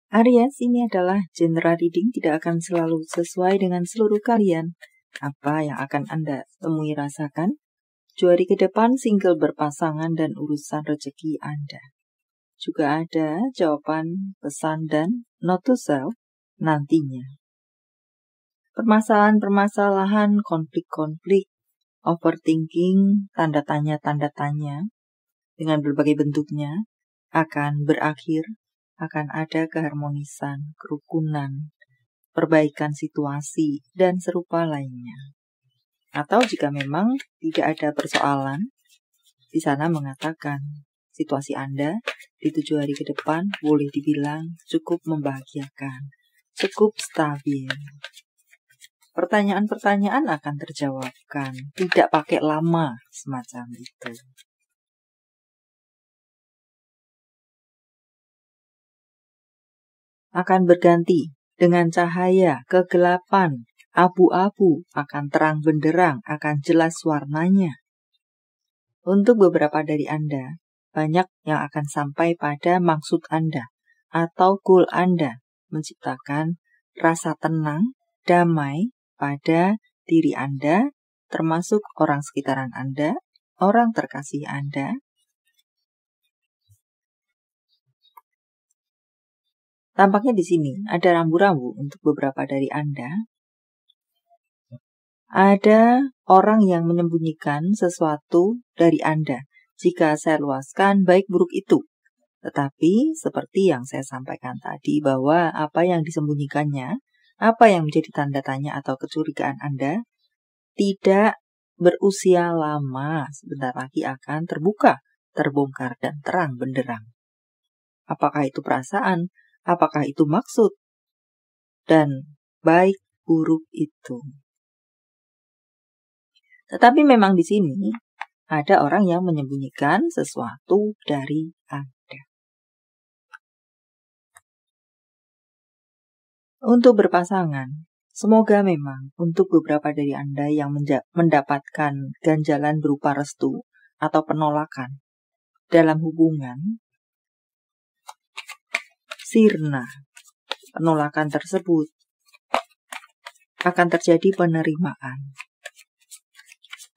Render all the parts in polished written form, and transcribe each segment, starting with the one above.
Aries, ini adalah general reading, tidak akan selalu sesuai dengan seluruh kalian. Apa yang akan Anda temui rasakan? Jari ke depan, single berpasangan, dan urusan rezeki Anda. Juga ada jawaban, pesan, dan note to self nantinya. Permasalahan-permasalahan, konflik-konflik, overthinking, tanda tanya dengan berbagai bentuknya akan berakhir, akan ada keharmonisan, kerukunan, perbaikan situasi, dan serupa lainnya. Atau jika memang tidak ada persoalan, di sana mengatakan situasi Anda di 7 hari ke depan boleh dibilang cukup membahagiakan, cukup stabil. Pertanyaan-pertanyaan akan terjawabkan, tidak pakai lama semacam itu. Akan berganti dengan cahaya, kegelapan, abu-abu, akan terang benderang, akan jelas warnanya. Untuk beberapa dari Anda, banyak yang akan sampai pada maksud Anda atau goal Anda, menciptakan rasa tenang, damai pada diri Anda, termasuk orang sekitaran Anda, orang terkasih Anda. Tampaknya di sini ada rambu-rambu untuk beberapa dari Anda. Ada orang yang menyembunyikan sesuatu dari Anda. Jika saya luaskan, baik buruk itu. Tetapi seperti yang saya sampaikan tadi bahwa apa yang disembunyikannya, apa yang menjadi tanda tanya atau kecurigaan Anda, tidak berusia lama. Sebentar lagi akan terbuka, terbongkar, dan terang benderang. Apakah itu perasaan? Apakah itu maksud? Dan baik buruk itu. Tetapi memang di sini ada orang yang menyembunyikan sesuatu dari Anda. Untuk berpasangan, semoga memang untuk beberapa dari Anda yang mendapatkan ganjalan berupa restu atau penolakan dalam hubungan, sirna penolakan tersebut akan terjadi penerimaan,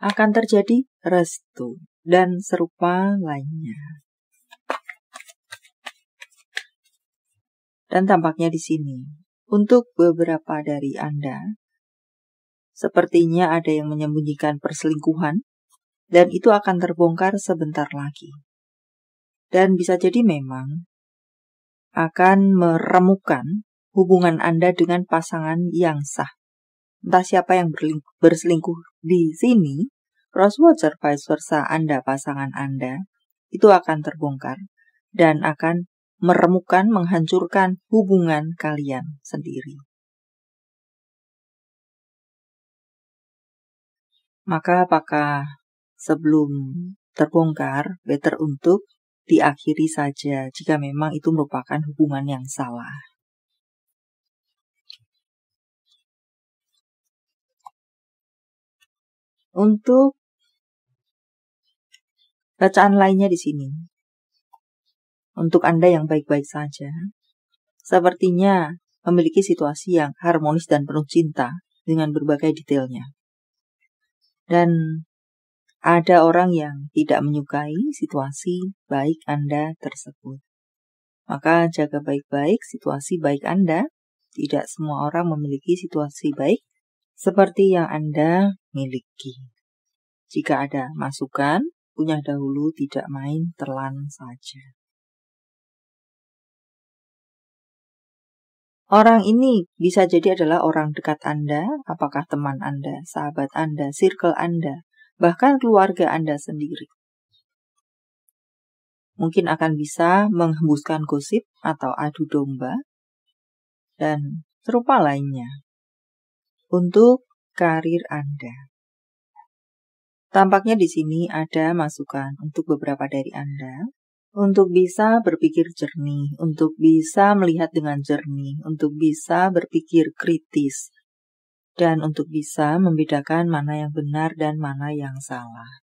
akan terjadi restu, dan serupa lainnya. Dan tampaknya di sini, untuk beberapa dari Anda, sepertinya ada yang menyembunyikan perselingkuhan, dan itu akan terbongkar sebentar lagi. Dan bisa jadi memang akan meremukkan hubungan Anda dengan pasangan yang sah. Entah siapa yang berselingkuh di sini, cross watcher vice versa Anda, pasangan Anda, itu akan terbongkar dan akan meremukkan, menghancurkan hubungan kalian sendiri. Maka apakah sebelum terbongkar, better untuk diakhiri saja jika memang itu merupakan hubungan yang salah. Untuk bacaan lainnya di sini, untuk Anda yang baik-baik saja, sepertinya memiliki situasi yang harmonis dan penuh cinta dengan berbagai detailnya. Dan ada orang yang tidak menyukai situasi baik Anda tersebut. Maka jaga baik-baik situasi baik Anda. Tidak semua orang memiliki situasi baik seperti yang Anda miliki. Jika ada masukan, punya dahulu, tidak main telan saja. Orang ini bisa jadi adalah orang dekat Anda, apakah teman Anda, sahabat Anda, circle Anda, bahkan keluarga Anda sendiri. Mungkin akan bisa menghembuskan gosip atau adu domba, dan serupa lainnya. Untuk karir Anda, tampaknya di sini ada masukan untuk beberapa dari Anda, untuk bisa berpikir jernih, untuk bisa melihat dengan jernih, untuk bisa berpikir kritis, dan untuk bisa membedakan mana yang benar dan mana yang salah.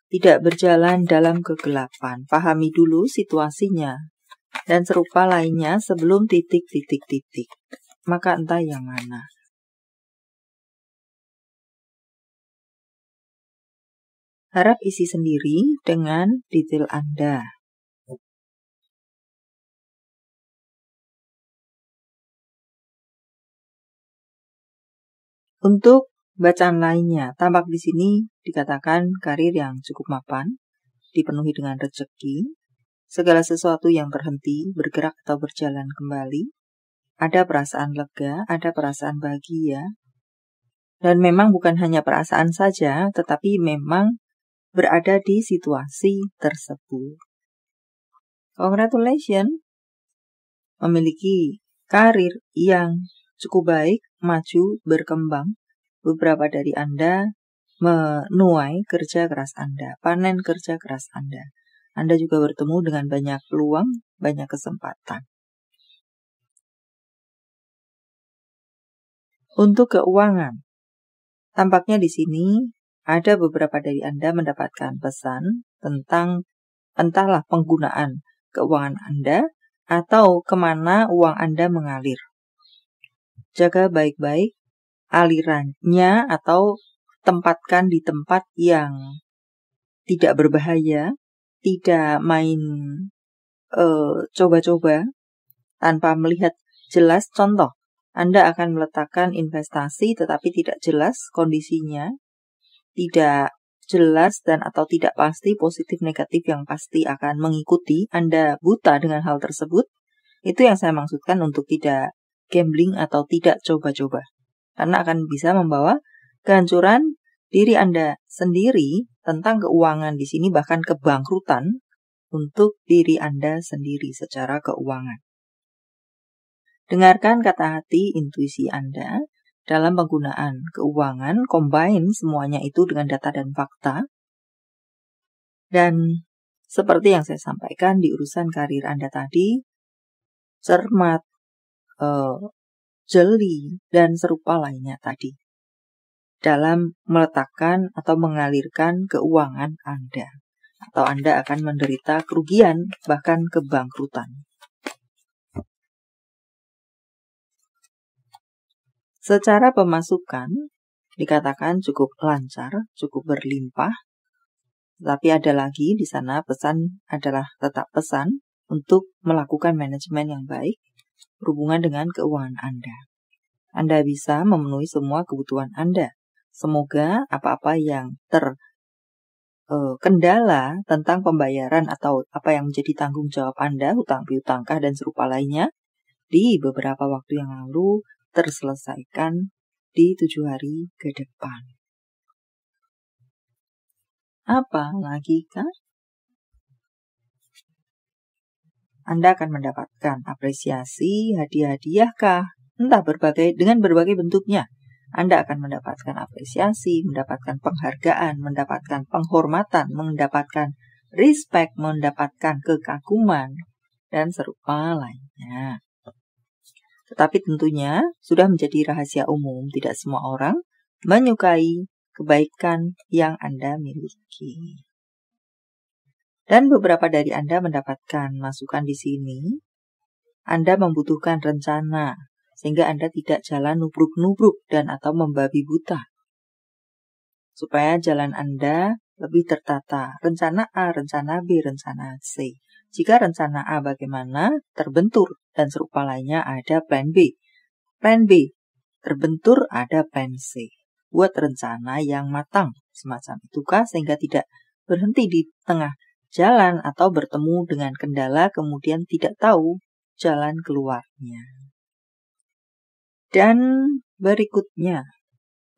Tidak berjalan dalam kegelapan, pahami dulu situasinya, dan serupa lainnya sebelum titik-titik-titik. Maka entah yang mana. Harap isi sendiri dengan detail Anda. Untuk bacaan lainnya, tampak di sini dikatakan karir yang cukup mapan, dipenuhi dengan rezeki, segala sesuatu yang terhenti, bergerak atau berjalan kembali, ada perasaan lega, ada perasaan bahagia, dan memang bukan hanya perasaan saja, tetapi memang berada di situasi tersebut. Congratulations, memiliki karir yang cukup baik, maju, berkembang. Beberapa dari Anda menuai kerja keras Anda, panen kerja keras Anda. Anda juga bertemu dengan banyak peluang, banyak kesempatan. Untuk keuangan, tampaknya di sini ada beberapa dari Anda mendapatkan pesan tentang entahlah penggunaan keuangan Anda atau kemana uang Anda mengalir. Jaga baik-baik alirannya atau tempatkan di tempat yang tidak berbahaya, tidak main coba-coba tanpa melihat jelas. Contoh, Anda akan meletakkan investasi tetapi tidak jelas kondisinya, tidak jelas dan atau tidak pasti positif negatif yang pasti akan mengikuti, Anda buta dengan hal tersebut. Itu yang saya maksudkan untuk tidak gambling atau tidak coba-coba. Karena akan bisa membawa kehancuran diri Anda sendiri tentang keuangan di sini, bahkan kebangkrutan untuk diri Anda sendiri secara keuangan. Dengarkan kata hati intuisi Anda dalam penggunaan keuangan, combine semuanya itu dengan data dan fakta. Dan seperti yang saya sampaikan di urusan karir Anda tadi, cermat, jeli, dan serupa lainnya tadi dalam meletakkan atau mengalirkan keuangan Anda. Atau Anda akan menderita kerugian, bahkan kebangkrutan. Secara pemasukan, dikatakan cukup lancar, cukup berlimpah. Tapi ada lagi di sana pesan adalah tetap pesan untuk melakukan manajemen yang baik berhubungan dengan keuangan Anda. Anda bisa memenuhi semua kebutuhan Anda. Semoga apa-apa yang terkendala tentang pembayaran atau apa yang menjadi tanggung jawab Anda, hutang piutangkah dan serupa lainnya, di beberapa waktu yang lalu terselesaikan di 7 hari ke depan. Apa lagi kah? Anda akan mendapatkan apresiasi, hadiah-hadiah kah? Entah dengan berbagai bentuknya. Anda akan mendapatkan apresiasi, mendapatkan penghargaan, mendapatkan penghormatan, mendapatkan respect, mendapatkan kekaguman, dan serupa lainnya. Tetapi tentunya sudah menjadi rahasia umum, tidak semua orang menyukai kebaikan yang Anda miliki. Dan beberapa dari Anda mendapatkan masukan di sini. Anda membutuhkan rencana, sehingga Anda tidak jalan nubruk-nubruk dan atau membabi buta. Supaya jalan Anda lebih tertata. Rencana A, rencana B, rencana C. Jika rencana A bagaimana, terbentur, dan serupa lainnya ada plan B. Plan B, terbentur, ada plan C. Buat rencana yang matang, semacam itukah, sehingga tidak berhenti di tengah jalan atau bertemu dengan kendala kemudian tidak tahu jalan keluarnya. Dan berikutnya,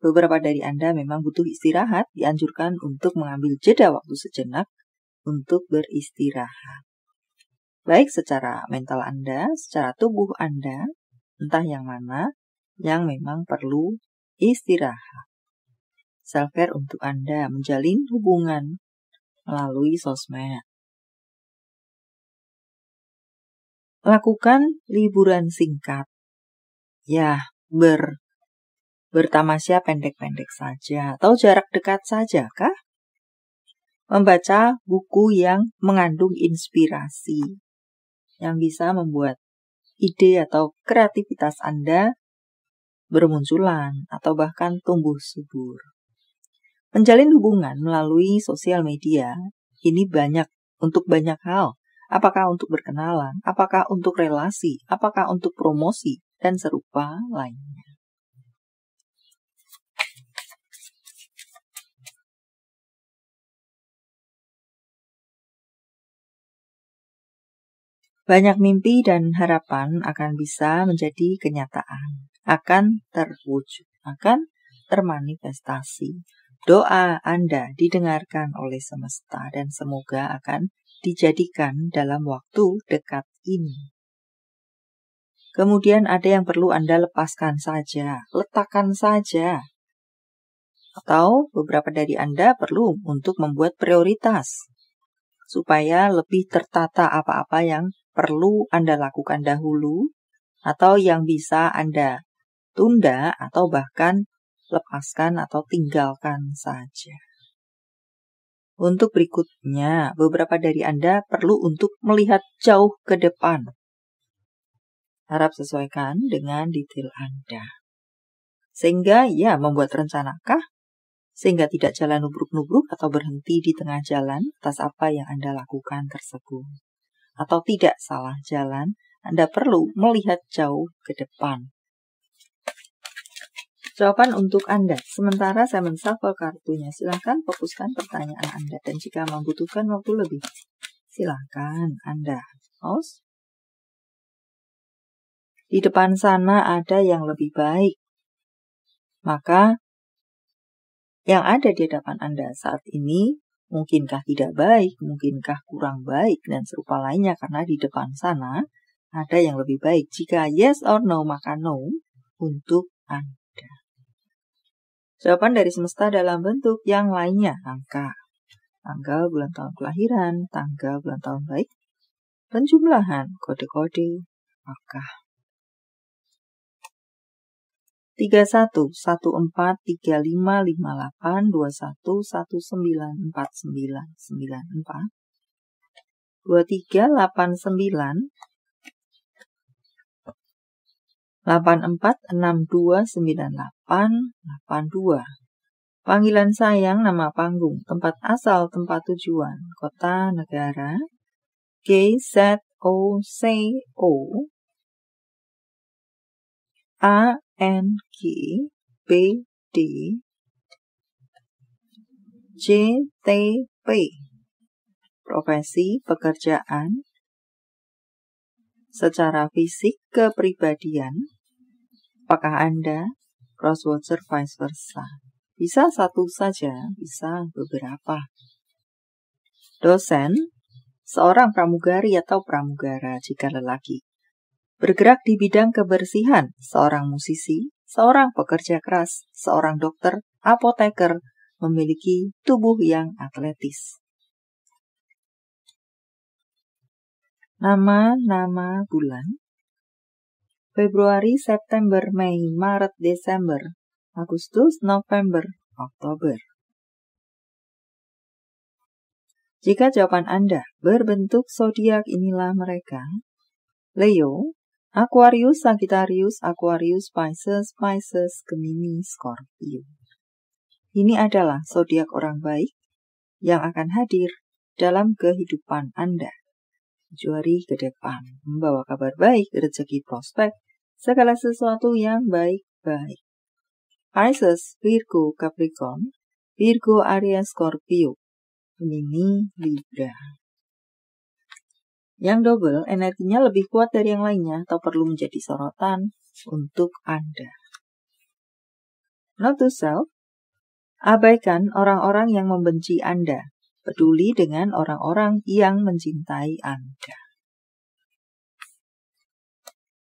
beberapa dari Anda memang butuh istirahat, dianjurkan untuk mengambil jeda waktu sejenak untuk beristirahat. Baik secara mental Anda, secara tubuh Anda, entah yang mana, yang memang perlu istirahat. Self-care untuk Anda, menjalin hubungan melalui sosmed. Lakukan liburan singkat. Ya, bertamasya pendek-pendek saja atau jarak dekat saja kah? Membaca buku yang mengandung inspirasi. yang bisa membuat ide atau kreativitas Anda bermunculan atau bahkan tumbuh subur. Menjalin hubungan melalui sosial media ini untuk banyak hal. Apakah untuk berkenalan, apakah untuk relasi, apakah untuk promosi, dan serupa lainnya. Banyak mimpi dan harapan akan bisa menjadi kenyataan, akan terwujud, akan termanifestasi. Doa Anda didengarkan oleh semesta dan semoga akan dijadikan dalam waktu dekat ini. Kemudian ada yang perlu Anda lepaskan saja, letakkan saja. Atau beberapa dari Anda perlu untuk membuat prioritas, supaya lebih tertata apa-apa yang perlu Anda lakukan dahulu, atau yang bisa Anda tunda, atau bahkan lepaskan atau tinggalkan saja. Untuk berikutnya, beberapa dari Anda perlu untuk melihat jauh ke depan. Harap sesuaikan dengan detail Anda. Sehingga membuat rencanakah? Sehingga tidak jalan nubruk-nubruk atau berhenti di tengah jalan atas apa yang Anda lakukan tersebut. Atau tidak salah jalan, Anda perlu melihat jauh ke depan. Jawaban untuk Anda. Sementara saya menshuffle kartunya, silakan fokuskan pertanyaan Anda. Dan jika membutuhkan waktu lebih, silakan Anda pause. Di depan sana ada yang lebih baik. Maka, yang ada di hadapan Anda saat ini, mungkinkah tidak baik, mungkinkah kurang baik, dan serupa lainnya. Karena di depan sana ada yang lebih baik. Jika yes or no, maka no untuk Anda. Jawaban dari semesta dalam bentuk yang lainnya, angka. Tanggal, bulan, tahun kelahiran, tanggal, bulan, tahun baik, penjumlahan, kode-kode, angka. 31, 14, 35, 58, 21, 19, 49, 94, 23, 89, 84, 62, 98, 82. Panggilan sayang, nama panggung, tempat asal, tempat tujuan, kota, negara, G, Z, O, C, O, A, N, G, B, D, J, T, P. Profesi, pekerjaan, secara fisik, kepribadian. Apakah Anda crossword vice versa? Bisa satu saja, bisa beberapa. Dosen, seorang pramugari atau pramugara jika lelaki. Bergerak di bidang kebersihan, seorang musisi, seorang pekerja keras, seorang dokter, apoteker, memiliki tubuh yang atletis. Nama-nama bulan. Februari, September, Mei, Maret, Desember, Agustus, November, Oktober. Jika jawaban Anda berbentuk zodiak, inilah mereka. Leo, Aquarius, Sagittarius, Aquarius, Pisces, Pisces, Gemini, Scorpio. Ini adalah zodiak orang baik yang akan hadir dalam kehidupan Anda. 7 hari ke depan, membawa kabar baik, rezeki, prospek, segala sesuatu yang baik-baik. Pisces, Virgo, Capricorn, Virgo, Aries, Scorpio, Gemini, Libra. Yang double, energinya lebih kuat dari yang lainnya atau perlu menjadi sorotan untuk Anda. Note to self, abaikan orang-orang yang membenci Anda. Peduli dengan orang-orang yang mencintai Anda.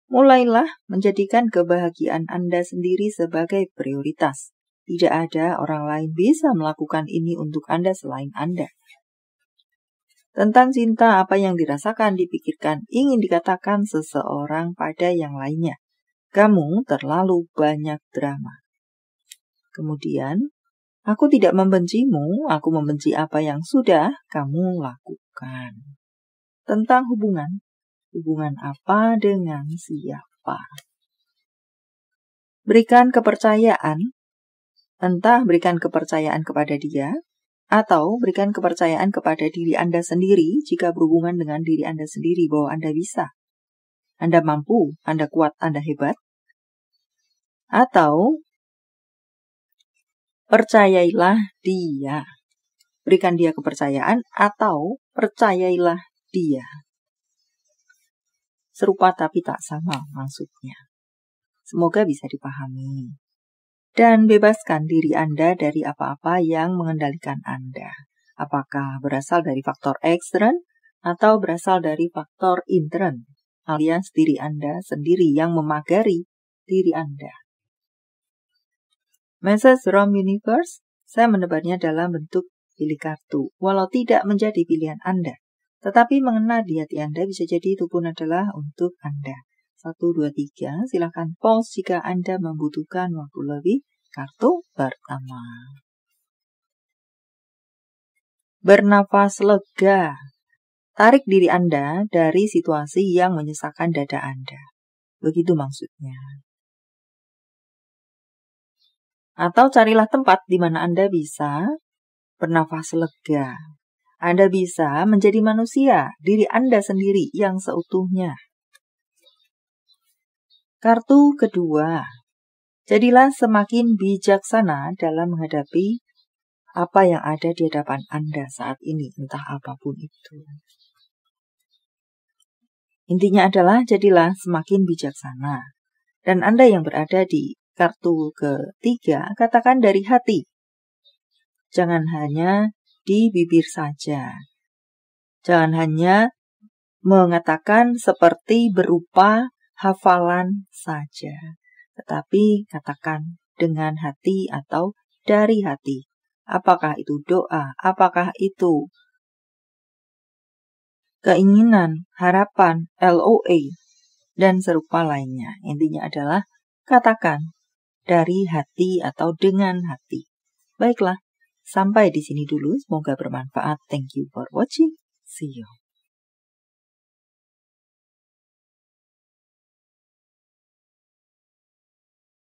Mulailah menjadikan kebahagiaan Anda sendiri sebagai prioritas. Tidak ada orang lain bisa melakukan ini untuk Anda selain Anda. Tentang cinta, apa yang dirasakan, dipikirkan, ingin dikatakan seseorang pada yang lainnya. Kamu terlalu banyak drama. Kemudian, aku tidak membencimu, aku membenci apa yang sudah kamu lakukan. Tentang hubungan, Hubungan apa dengan siapa? Berikan kepercayaan, entah berikan kepercayaan kepada dia, atau berikan kepercayaan kepada diri Anda sendiri jika berhubungan dengan diri Anda sendiri bahwa Anda bisa. Anda mampu, Anda kuat, Anda hebat. Atau percayailah dia. Berikan dia kepercayaan atau percayailah dia. Serupa tapi tak sama maksudnya. Semoga bisa dipahami. Dan bebaskan diri Anda dari apa-apa yang mengendalikan Anda. Apakah berasal dari faktor ekstern atau berasal dari faktor intern, alias diri Anda sendiri yang memagari diri Anda. Message from Universe, saya menebarnya dalam bentuk pilih kartu, walau tidak menjadi pilihan Anda. Tetapi mengena di hati Anda bisa jadi itu pun adalah untuk Anda. 1, 2, 3, silakan pause jika Anda membutuhkan waktu lebih. Kartu pertama. Bernafas lega. Tarik diri Anda dari situasi yang menyesakkan dada Anda. Begitu maksudnya. Atau carilah tempat di mana Anda bisa bernafas lega. Anda bisa menjadi manusia, diri Anda sendiri yang seutuhnya. Kartu kedua. Jadilah semakin bijaksana dalam menghadapi apa yang ada di hadapan Anda saat ini, entah apapun itu. Intinya adalah jadilah semakin bijaksana. Dan Anda yang berada di kartu ketiga, katakan dari hati. Jangan hanya di bibir saja. Jangan hanya mengatakan seperti berupa hafalan saja. Tetapi katakan dengan hati atau dari hati. Apakah itu doa? Apakah itu keinginan, harapan, LOA, dan serupa lainnya. Intinya adalah katakan dari hati atau dengan hati. Baiklah, sampai di sini dulu. Semoga bermanfaat. Thank you for watching. See you.